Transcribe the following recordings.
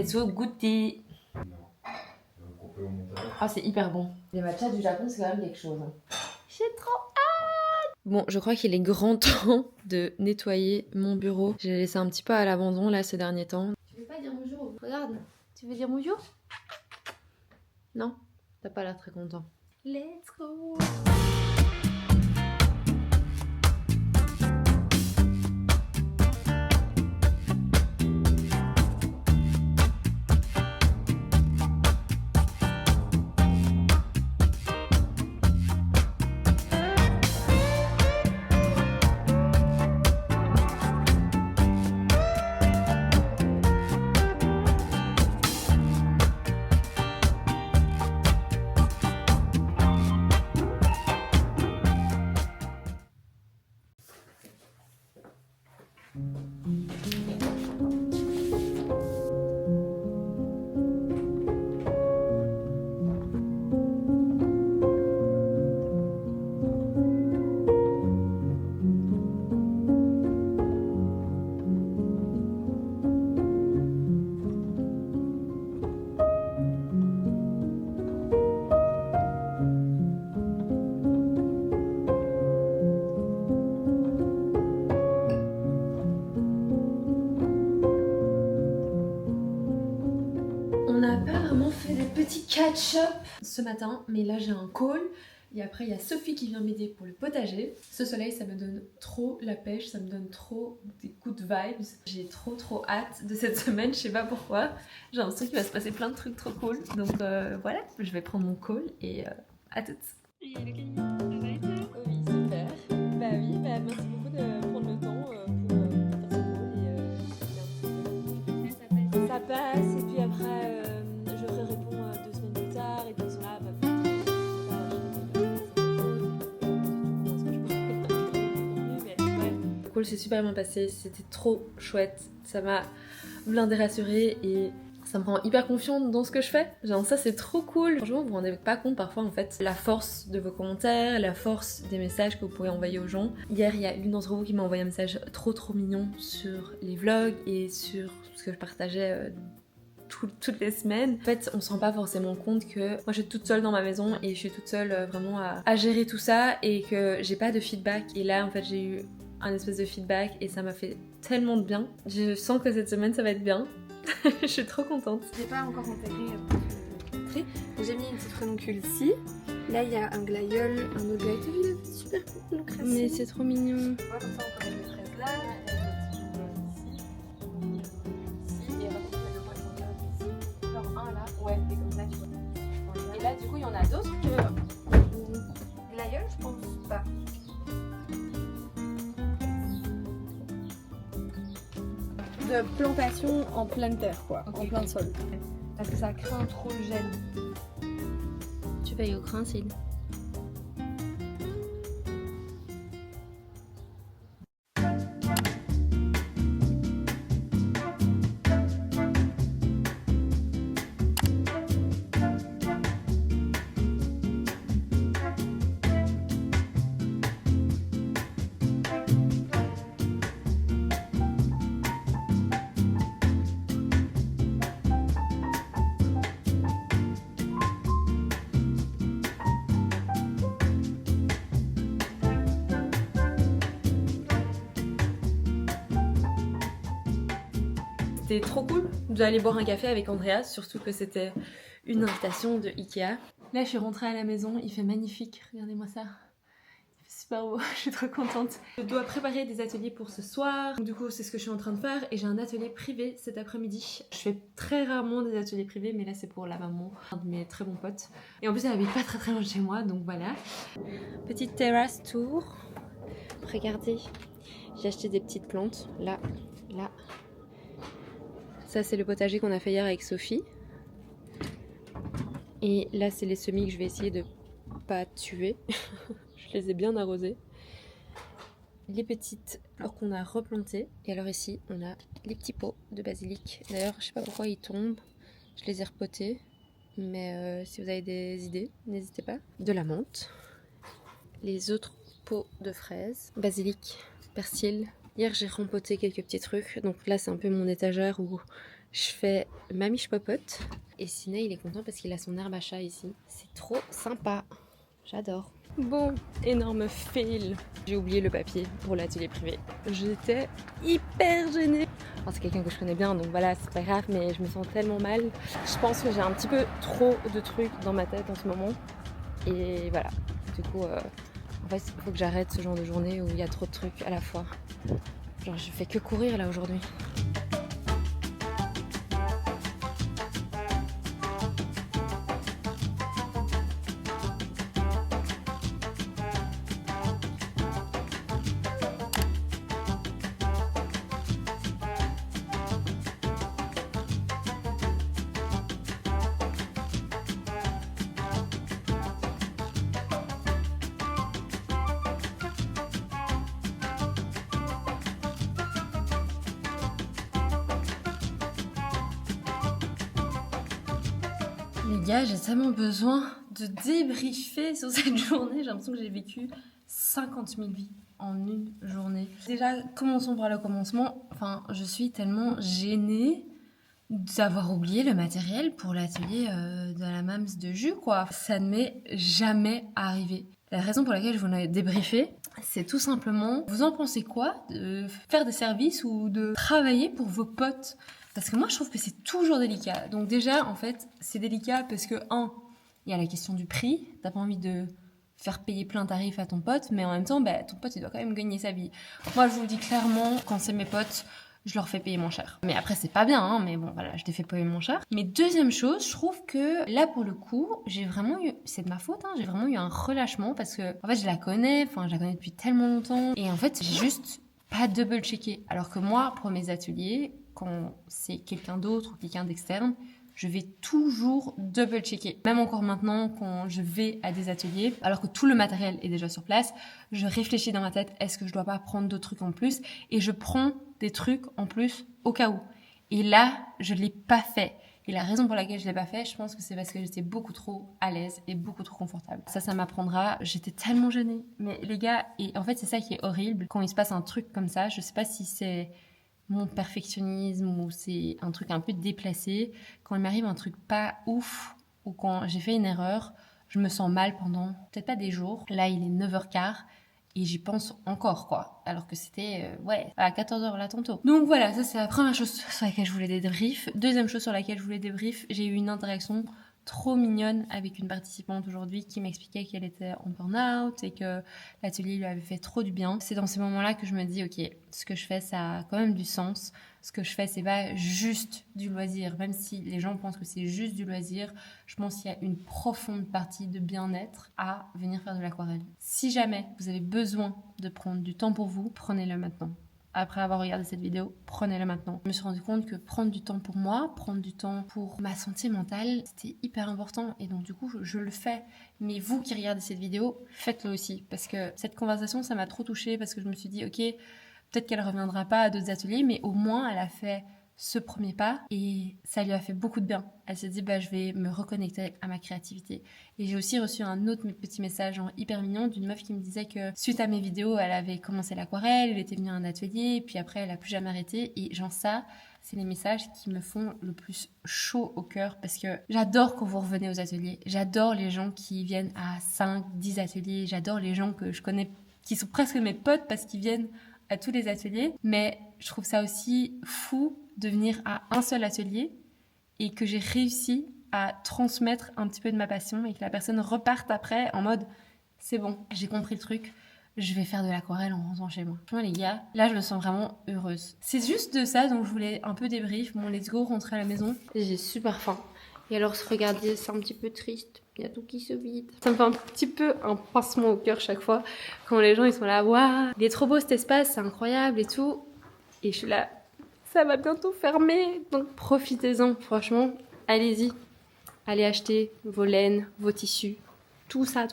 Tetsuo goûter. Ah, c'est hyper bon. Les matchas du Japon, c'est quand même quelque chose. J'ai trop hâte. Bon, je crois qu'il est grand temps de nettoyer mon bureau. J'ai laissé un petit peu à l'abandon là ces derniers temps. Tu veux pas dire bonjour? Regarde, tu veux dire bonjour? Non? T'as pas l'air très content. Let's go! On n'a pas vraiment fait des petits catch-up ce matin, mais là j'ai un call. Et après il y a Sophie qui vient m'aider pour le potager. Ce soleil ça me donne trop la pêche, ça me donne trop des good vibes. J'ai trop hâte de cette semaine, je sais pas pourquoi. J'ai l'impression qu'il va se passer plein de trucs trop cool. Donc voilà, je vais prendre mon call et à toutes. Oui, super. Bah oui, merci beaucoup de prendre le temps pour faire ce call et ça passe et puis après je réponds 2 semaines plus tard et puis cela va Le call s'est super bien passé, c'était trop chouette, ça m'a blindé rassurée et ça me rend hyper confiante dans ce que je fais. Genre ça c'est trop cool. Franchement vous vous rendez pas compte parfois en fait la force de vos commentaires, la force des messages que vous pouvez envoyer aux gens. Hier il y a l'une d'entre vous qui m'a envoyé un message trop mignon sur les vlogs et sur ce que je partageais toutes les semaines. En fait on se rend pas forcément compte que moi je suis toute seule dans ma maison et je suis toute seule vraiment à gérer tout ça et que j'ai pas de feedback. Et là en fait j'ai eu un espèce de feedback et ça m'a fait tellement de bien. Je sens que cette semaine ça va être bien. Je suis trop contente. J'ai pas encore intégré l'entrée, donc j'ai mis une petite radoncule ici. Là il y a un glaïeul, un autre glaïeul, t'as vu la super cool crème. Mais c'est trop mignon. Ouais, comme ça on peut mettre les fraises là, il y a des petits ici, et radoncule ici. Genre un là, ouais, et comme ça tu vois. Et là du coup il y en a d'autres que glaïeul je pense pas. De plantation en pleine terre quoi, en plein sol. Parce que ça craint trop le gel. Tu payes au crin, Céline. C'était trop cool d'aller boire un café avec Andreas, surtout que c'était une invitation de Ikea. Là je suis rentrée à la maison, il fait magnifique, regardez-moi ça. Il fait super beau, je suis trop contente. Je dois préparer des ateliers pour ce soir, donc du coup c'est ce que je suis en train de faire et j'ai un atelier privé cet après-midi. Je fais très rarement des ateliers privés mais là c'est pour la maman, un de mes très bons potes. Et en plus elle habite pas très loin de chez moi donc voilà. Petite terrasse tour, regardez, j'ai acheté des petites plantes, là. Ça c'est le potager qu'on a fait hier avec Sophie. Et là c'est les semis que je vais essayer de pas tuer. Je les ai bien arrosés. Les petites fleurs qu'on a replantées. Et alors ici on a les petits pots de basilic. D'ailleurs je sais pas pourquoi ils tombent. Je les ai repotés. Mais si vous avez des idées, n'hésitez pas. De la menthe. Les autres pots de fraises. Basilic, persil. Hier j'ai rempoté quelques petits trucs. Donc là c'est un peu mon étagère où Je fais mamie je popote. Et Siné il est content parce qu'il a son herbe à chat ici. C'est trop sympa. J'adore. Bon, énorme fail. J'ai oublié le papier pour l'atelier privé. J'étais hyper gênée. Enfin, c'est quelqu'un que je connais bien, donc voilà, c'est pas grave, mais je me sens tellement mal. Je pense que j'ai un petit peu trop de trucs dans ma tête en ce moment. Et voilà. Du coup, en fait, il faut que j'arrête ce genre de journée où il y a trop de trucs à la fois. Genre, je fais que courir là aujourd'hui. Les gars, j'ai tellement besoin de débriefer sur cette journée. J'ai l'impression que j'ai vécu 50 000 vies en une journée. Déjà, commençons par le commencement. Enfin, je suis tellement gênée d'avoir oublié le matériel pour l'atelier de la Mams de jus, quoi. Ça ne m'est jamais arrivé. La raison pour laquelle je vous ai débriefé, c'est tout simplement, vous en pensez quoi de faire des services ou de travailler pour vos potes? Parce que moi, je trouve que c'est toujours délicat. Donc déjà, en fait, c'est délicat parce que, il y a la question du prix. T'as pas envie de faire payer plein tarif à ton pote, mais en même temps, ton pote, il doit quand même gagner sa vie. Moi, je vous le dis clairement, quand c'est mes potes, je leur fais payer moins cher. Mais après, c'est pas bien, mais bon, voilà, je les fais payer moins cher. Mais deuxième chose, je trouve que là, pour le coup, j'ai vraiment eu, c'est de ma faute, j'ai vraiment eu un relâchement parce que, en fait, je la connais depuis tellement longtemps. Et en fait, j'ai juste pas double-checké. Alors que moi, pour mes ateliers, quand c'est quelqu'un d'autre ou quelqu'un d'externe, je vais toujours double-checker. Même encore maintenant, quand je vais à des ateliers, alors que tout le matériel est déjà sur place, je réfléchis dans ma tête, est-ce que je dois pas prendre d'autres trucs en plus? Et je prends des trucs en plus au cas où. Et là, je l'ai pas fait. Et la raison pour laquelle je l'ai pas fait, je pense que c'est parce que j'étais beaucoup trop à l'aise et beaucoup trop confortable. Ça m'apprendra. J'étais tellement gênée. Mais les gars, et en fait, c'est ça qui est horrible. Quand il se passe un truc comme ça, je sais pas si c'est mon perfectionnisme ou c'est un truc un peu déplacé. Quand il m'arrive un truc pas ouf ou quand j'ai fait une erreur, je me sens mal pendant peut-être pas des jours. Là, il est 9h15 et j'y pense encore, quoi. Alors que c'était, à 14h là tantôt. Donc voilà, ça c'est la première chose sur laquelle je voulais débrief. Deuxième chose sur laquelle je voulais débrief, j'ai eu une interaction trop mignonne avec une participante aujourd'hui qui m'expliquait qu'elle était en burn-out et que l'atelier lui avait fait trop du bien. C'est dans ces moments-là que je me dis, ok, ce que je fais, ça a quand même du sens. Ce que je fais, c'est pas juste du loisir. Même si les gens pensent que c'est juste du loisir, je pense qu'il y a une profonde partie de bien-être à venir faire de l'aquarelle. Si jamais vous avez besoin de prendre du temps pour vous, prenez-le maintenant. Après avoir regardé cette vidéo, prenez-le maintenant. Je me suis rendu compte que prendre du temps pour moi, prendre du temps pour ma santé mentale, c'était hyper important. Et donc du coup, je le fais. Mais vous qui regardez cette vidéo, faites-le aussi. Parce que cette conversation, ça m'a trop touchée parce que je me suis dit, ok, peut-être qu'elle reviendra pas à d'autres ateliers, mais au moins, elle a fait ce premier pas et ça lui a fait beaucoup de bien. Elle s'est dit, je vais me reconnecter à ma créativité. Et j'ai aussi reçu un autre petit message hyper mignon d'une meuf qui me disait que suite à mes vidéos, elle avait commencé l'aquarelle, elle était venue à un atelier, et puis après, elle a plus jamais arrêté. Et ça, c'est les messages qui me font le plus chaud au cœur parce que j'adore quand vous revenez aux ateliers. J'adore les gens qui viennent à 5, 10 ateliers. J'adore les gens que je connais, qui sont presque mes potes parce qu'ils viennent à tous les ateliers. Mais je trouve ça aussi fou de venir à un seul atelier et que j'ai réussi à transmettre un petit peu de ma passion et que la personne reparte après en mode c'est bon, j'ai compris le truc, je vais faire de l'aquarelle en rentrant chez moi. Franchement les gars, là je me sens vraiment heureuse. C'est juste de ça dont je voulais un peu débrief. Bon, let's go, rentrer à la maison. J'ai super faim. Et alors regardez, c'est un petit peu triste. Il y a tout qui se vide. Ça me fait un petit peu un pincement au cœur chaque fois quand les gens ils sont là, waouh, il est trop beau cet espace, c'est incroyable et tout. Et je suis là, ça va bientôt fermer, donc profitez-en, franchement, allez-y. Allez acheter vos laines, vos tissus, tout ça.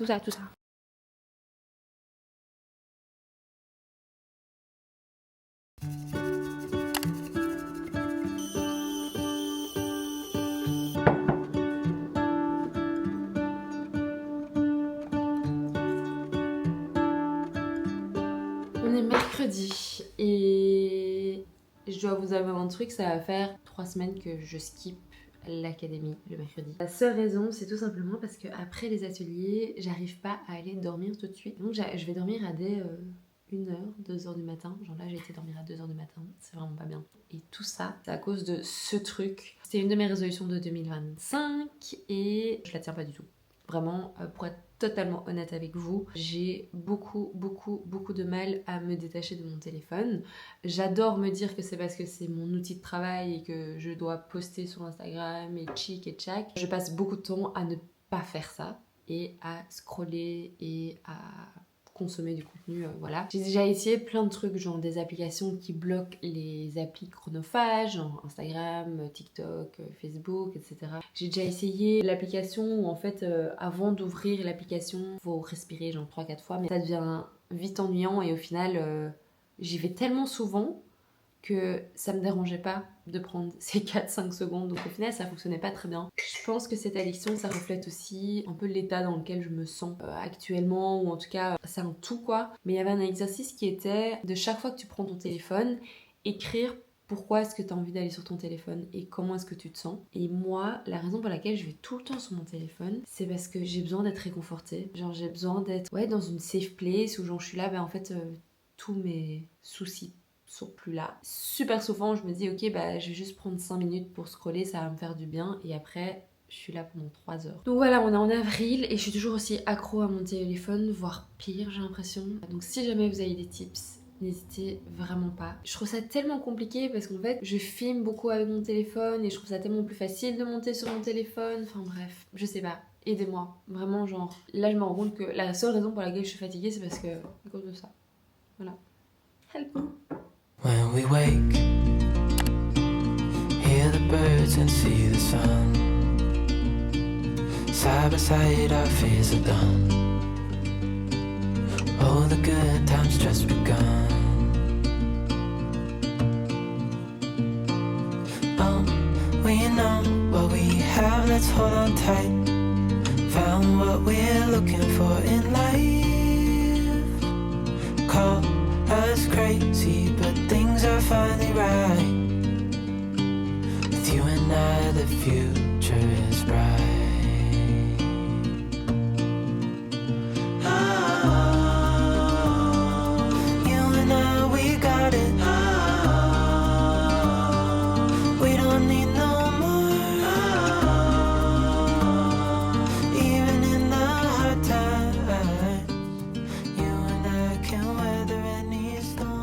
On est mercredi et je dois vous avouer un truc, ça va faire 3 semaines que je skip l'académie le mercredi. La seule raison, c'est tout simplement parce que après les ateliers, j'arrive pas à aller dormir tout de suite. Donc je vais dormir à des 1h, 2h du matin. Genre là, j'ai été dormir à 2h du matin. C'est vraiment pas bien. Et tout ça, c'est à cause de ce truc. C'était une de mes résolutions de 2025 et je la tiens pas du tout. Vraiment, pour être totalement honnête avec vous, j'ai beaucoup de mal à me détacher de mon téléphone. J'adore me dire que c'est parce que c'est mon outil de travail et que je dois poster sur Instagram et chic et tchac. Je passe beaucoup de temps à ne pas faire ça et à scroller et à consommer du contenu, voilà. J'ai déjà essayé plein de trucs, genre des applications qui bloquent les applis chronophages, genre Instagram, TikTok, Facebook, etc. J'ai déjà essayé l'application où en fait, avant d'ouvrir l'application, faut respirer genre 3-4 fois, mais ça devient vite ennuyant et au final, j'y vais tellement souvent que ça me dérangeait pas de prendre ces 4-5 secondes, donc au final ça fonctionnait pas très bien. Je pense que cette addiction ça reflète aussi un peu l'état dans lequel je me sens actuellement, ou en tout cas c'est un tout quoi. Mais il y avait un exercice qui était de chaque fois que tu prends ton téléphone, écrire pourquoi est-ce que tu as envie d'aller sur ton téléphone et comment est-ce que tu te sens. Et moi, la raison pour laquelle je vais tout le temps sur mon téléphone, c'est parce que j'ai besoin d'être réconfortée. Genre j'ai besoin d'être dans une safe place où genre je suis là, en fait tous mes soucis sont plus là. Super souvent je me dis ok je vais juste prendre 5 minutes pour scroller, ça va me faire du bien et après je suis là pendant 3 heures. Donc voilà, on est en avril et je suis toujours aussi accro à mon téléphone, voire pire j'ai l'impression. Donc si jamais vous avez des tips, n'hésitez vraiment pas. Je trouve ça tellement compliqué parce qu'en fait je filme beaucoup avec mon téléphone et je trouve ça tellement plus facile de monter sur mon téléphone, enfin bref, je sais pas. Aidez-moi, vraiment genre, là je me rends compte que la seule raison pour laquelle je suis fatiguée c'est parce que à cause de ça. Voilà. Help me. When we wake, hear the birds and see the sun. Side by side our fears are done. Oh, the good times just begun. Oh, we know what we have, let's hold on tight. Found what we're looking for in life. Call us crazy, but things are finally right. With you and I, the future is bright. Oh, you and I, we got it. Oh, we don't need no more. Oh, even in the hard times, you and I can weather any storm.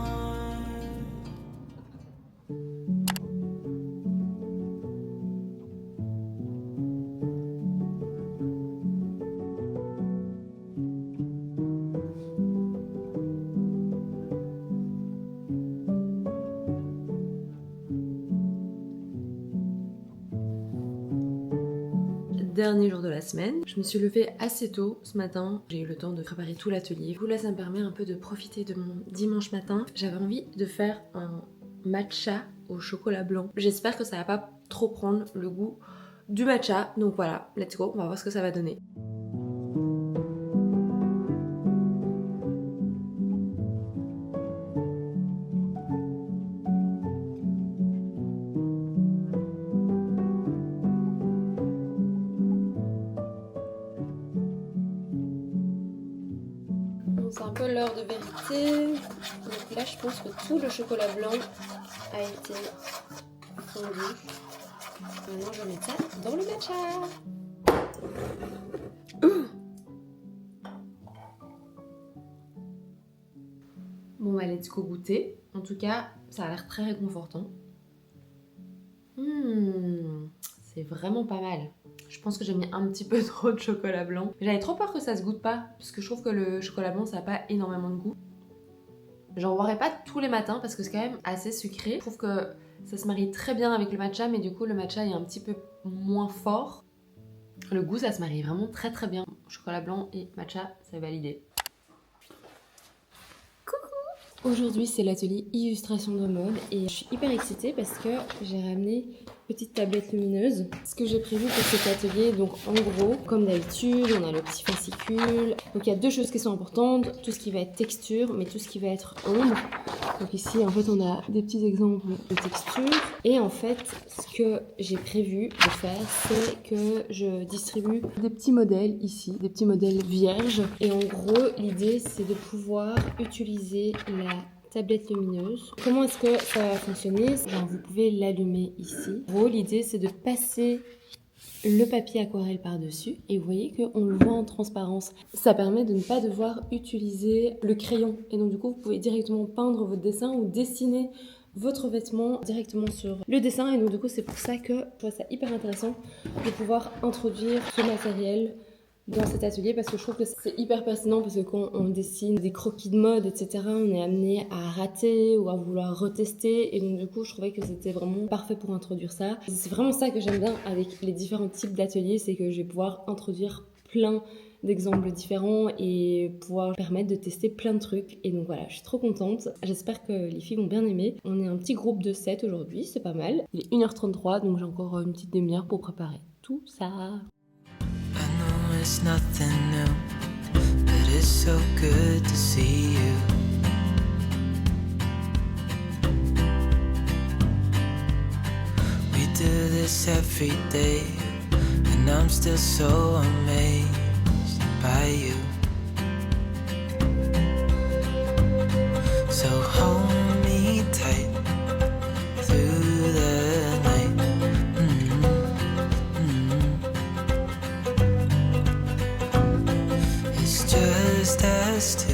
Dernier jour de la semaine, je me suis levée assez tôt ce matin, j'ai eu le temps de préparer tout l'atelier. Du coup là ça me permet un peu de profiter de mon dimanche matin. J'avais envie de faire un matcha au chocolat blanc. J'espère que ça va pas trop prendre le goût du matcha, donc voilà, let's go, on va voir ce que ça va donner. C'est un peu l'heure de vérité. Donc là, je pense que tout le chocolat blanc a été fondu. Maintenant, je vais mettre ça dans le matcha. Bon, let's go goûter. En tout cas, ça a l'air très réconfortant. C'est vraiment pas mal. Je pense que j'ai mis un petit peu trop de chocolat blanc. J'avais trop peur que ça se goûte pas, parce que je trouve que le chocolat blanc ça a pas énormément de goût. J'en boirai pas tous les matins parce que c'est quand même assez sucré. Je trouve que ça se marie très bien avec le matcha, mais du coup le matcha est un petit peu moins fort. Le goût ça se marie vraiment très très bien. Chocolat blanc et matcha, c'est validé. Coucou! Aujourd'hui c'est l'atelier illustration de mode et je suis hyper excitée parce que j'ai ramené petite tablette lumineuse. Ce que j'ai prévu pour cet atelier, donc en gros, comme d'habitude, on a le petit fascicule. Donc il y a deux choses qui sont importantes, tout ce qui va être texture, mais tout ce qui va être ombre. Donc ici, en fait, on a des petits exemples de texture. Et en fait, ce que j'ai prévu de faire, c'est que je distribue des petits modèles ici, des petits modèles vierges. Et en gros, l'idée, c'est de pouvoir utiliser la tablette lumineuse. Comment est-ce que ça va fonctionner? Vous pouvez l'allumer ici. En gros, l'idée, c'est de passer le papier aquarelle par-dessus et vous voyez qu'on le voit en transparence. Ça permet de ne pas devoir utiliser le crayon et donc du coup, vous pouvez directement peindre votre dessin ou dessiner votre vêtement directement sur le dessin et donc du coup, c'est pour ça que je trouve ça hyper intéressant de pouvoir introduire ce matériel dans cet atelier parce que je trouve que c'est hyper pertinent parce que quand on dessine des croquis de mode, etc., on est amené à rater ou à vouloir retester et donc du coup je trouvais que c'était vraiment parfait pour introduire ça. C'est vraiment ça que j'aime bien avec les différents types d'ateliers, c'est que je vais pouvoir introduire plein d'exemples différents et pouvoir permettre de tester plein de trucs et donc voilà, je suis trop contente. J'espère que les filles vont bien aimer. On est un petit groupe de 7 aujourd'hui, c'est pas mal. Il est 1h33 donc j'ai encore une petite demi-heure pour préparer tout ça. It's nothing new, but it's so good to see you. We do this every day, and I'm still so amazed by you. So hold me tight through the night. Just us two.